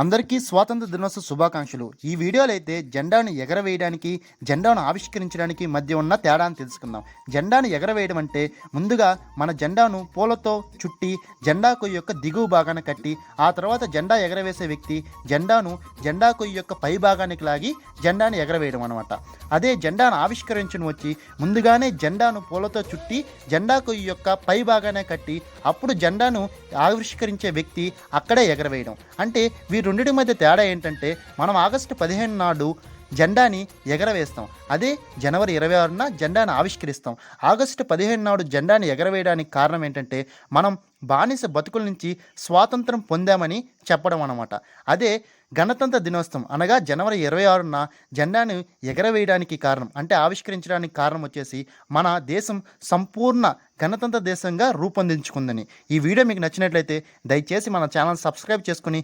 అందరికీ స్వాతంత్ర దినోత్సవ శుభాకాంక్షలు. ఈ వీడియోలో అయితే జెండాను ఎగరవేయడానికి, జెండాను ఆవిష్కరించడానికి మధ్య ఉన్న తేడాను తెలుసుకుందాం. జెండాను ఎగరవేయడం అంటే ముందుగా మన జెండాను పూలతో చుట్టి జెండా కొయ్య యొక్క దిగువ భాగాన కట్టి, ఆ తర్వాత జెండా ఎగరవేసే వ్యక్తి జెండాను జెండా కొయ్య యొక్క పై భాగానికి లాగి జెండాను ఎగరవేయడం అనమాట. అదే జెండాను ఆవిష్కరించడం వచ్చి ముందుగానే జెండాను పూలతో చుట్టి జెండా కొయ్య యొక్క పై భాగానే కట్టి అప్పుడు జెండాను ఆవిష్కరించే వ్యక్తి అక్కడే ఎగరవేయడం. అంటే రెండింటి మధ్య తేడా ఏంటంటే మనం ఆగస్టు 15 నాడు జెండాని ఎగరవేస్తాం. అదే జనవరి 26న జెండాను ఆవిష్కరిస్తాం. ఆగస్టు 15 నాడు జెండాని ఎగరవేయడానికి కారణం ఏంటంటే మనం బానిస బతుకుల నుంచి స్వాతంత్రం పొందామని చెప్పడం అన్నమాట. అదే గణతంత్ర దినోత్సవం అనగా జనవరి 26న జెండాను ఎగరవేయడానికి కారణం అంటే ఆవిష్కరించడానికి కారణం వచ్చేసి మన దేశం సంపూర్ణ గణతంత్ర దేశంగా రూపొందించుకుందని. ఈ వీడియో మీకు నచ్చినట్లయితే దయచేసి మన ఛానల్ సబ్స్క్రైబ్ చేసుకుని